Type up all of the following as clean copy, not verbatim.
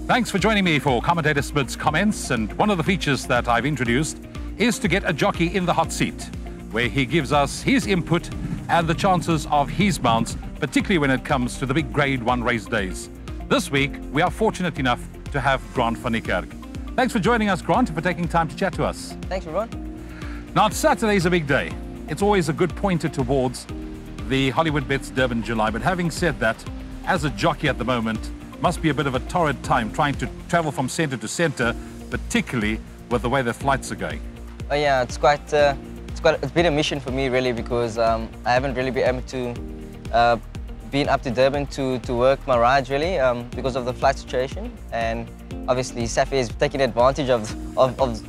Thanks for joining me for Commentator Smit's comments, and one of the features that I've introduced is to get a jockey in the hot seat, where he gives us his input and the chances of his mounts, particularly when it comes to the big Grade 1 race days. This week, we are fortunate enough to have Grant van der Kerk. Thanks for joining us, Grant, and for taking time to chat to us. Thanks, everyone. Now, Saturday is a big day. It's always a good pointer towards the Hollywood Bets Durban July, but having said that, as a jockey at the moment, must be a bit of a torrid time trying to travel from centre to centre, particularly with the way the flights are going. Oh yeah, it's been a mission for me really, because I haven't really been able to been up to Durban to work my rides really, because of the flight situation, and obviously Safi is taking advantage of the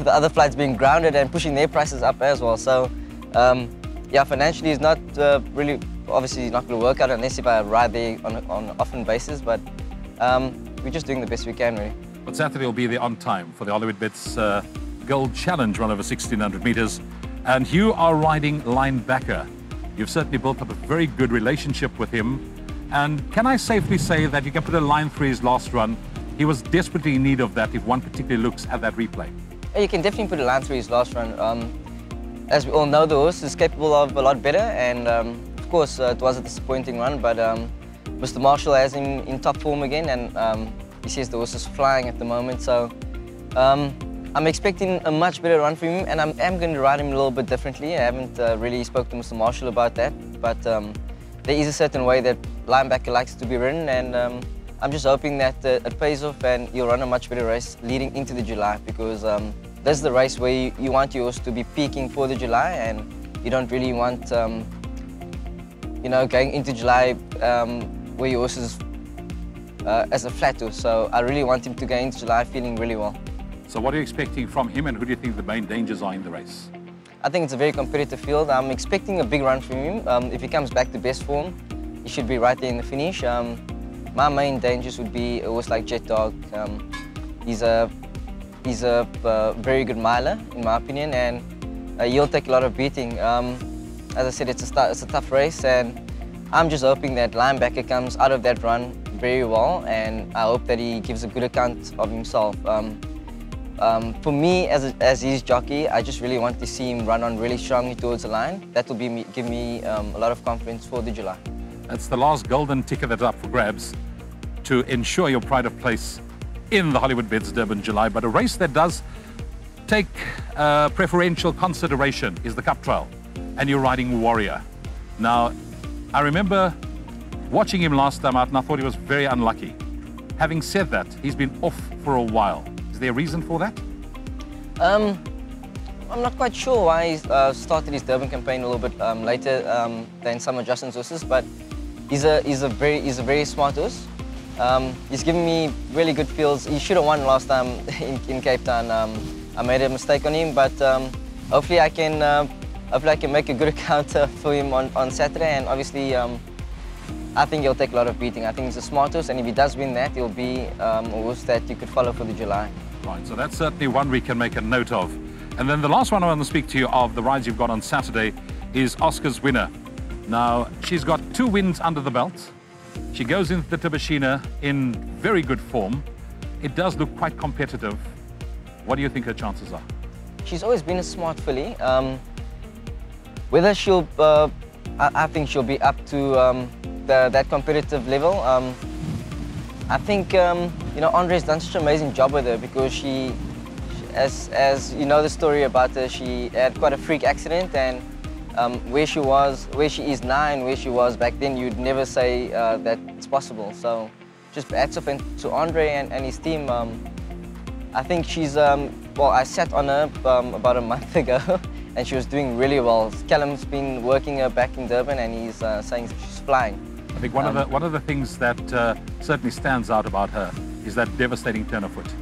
other flights being grounded and pushing their prices up as well. So yeah, financially it's not really. Obviously, it's not going to work out unless if I ride there on an often basis, but we're just doing the best we can, really. But Saturday will be there on time for the Hollywood Bets Gold Challenge run over 1,600 metres. And you are riding linebacker. You've certainly built up a very good relationship with him. And can I safely say that you can put a line through his last run? He was desperately in need of that if one particularly looks at that replay. Yeah, you can definitely put a line through his last run. As we all know, the horse is capable of a lot better, and of course, it was a disappointing run, but Mr. Marshall has him in top form again, and he says the horse is flying at the moment. So I'm expecting a much better run from him, and I am going to ride him a little bit differently. I haven't really spoke to Mr. Marshall about that, but there is a certain way that linebacker likes to be ridden, and I'm just hoping that it pays off and he'll run a much better race leading into the July, because this is the race where you want your horse to be peaking for the July, and you don't really want you know, going into July where your horse is as a flat horse. So I really want him to go into July feeling really well. So what are you expecting from him, and who do you think the main dangers are in the race? I think it's a very competitive field. I'm expecting a big run from him. If he comes back to best form, he should be right there in the finish. My main dangers would be a horse like Jet Dog. He's a very good miler, in my opinion, and he'll take a lot of beating. As I said, it's a tough race, and I'm just hoping that linebacker comes out of that run very well, and I hope that he gives a good account of himself. For me, as his jockey, I just really want to see him run on really strongly towards the line. That will give me a lot of confidence for the July. That's the last golden ticket that's up for grabs to ensure your pride of place in the Hollywood Bets Durban July. But a race that does take preferential consideration is the Cup Trial, and you're riding Warrior. Now, I remember watching him last time out, and I thought he was very unlucky. Having said that, he's been off for a while. Is there a reason for that? I'm not quite sure why he started his Durban campaign a little bit later than some of Justin's horses, but he's a very smart horse. He's given me really good feels. He should have won last time in Cape Town. I made a mistake on him, but hopefully I can make a good account for him on Saturday, and obviously I think he'll take a lot of beating. I think he's a smart horse, and if he does win that, he'll be a horse that you could follow for the July. Right, so that's certainly one we can make a note of. And then the last one I want to speak to you of the rides you've got on Saturday is Oscar's Winner. Now, she's got 2 wins under the belt. She goes into the Tibashina in very good form. It does look quite competitive. What do you think her chances are? She's always been a smart filly. Whether she'll, I think she'll be up to that competitive level. I think you know, Andre's done such an amazing job with her, because she, as you know the story about her, she had quite a freak accident, and where she is now and where she was back then, you'd never say that it's possible. So just hats off to Andre and his team. I think she's, well, I sat on her about a month ago, and she was doing really well. Callum's been working her back in Durban, and he's saying she's flying. I think one of the things that certainly stands out about her is that devastating turn of foot.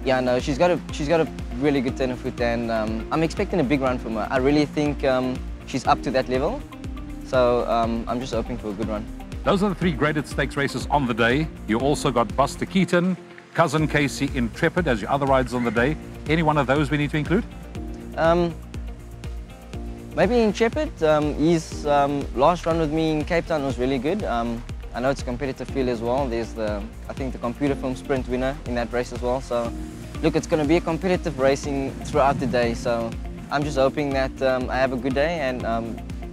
Yeah, no, she's got a really good turn of foot, and I'm expecting a big run from her. I really think she's up to that level, so I'm just hoping for a good run. Those are the 3 graded stakes races on the day. You also got Buster Keaton, Cousin Casey, Intrepid as your other rides on the day. Any one of those we need to include? Maybe Intrepid. His last run with me in Cape Town was really good. I know it's a competitive field as well. There's I think the computer film sprint winner in that race as well. So look, it's going to be a competitive racing throughout the day. So I'm just hoping that I have a good day, and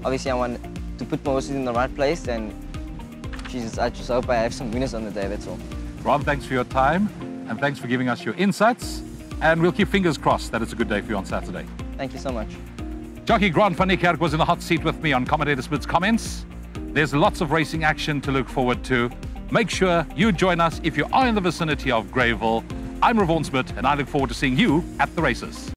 obviously I want to put my horses in the right place, and I just hope I have some winners on the day, that's all. Ron, thanks for your time, and thanks for giving us your insights, and we'll keep fingers crossed that it's a good day for you on Saturday. Thank you so much. Jockey Grant van Niekerk was in the hot seat with me on Commentator Smit's comments. There's lots of racing action to look forward to. Make sure you join us if you are in the vicinity of Greyville. I'm Ravon Smit, and I look forward to seeing you at the races.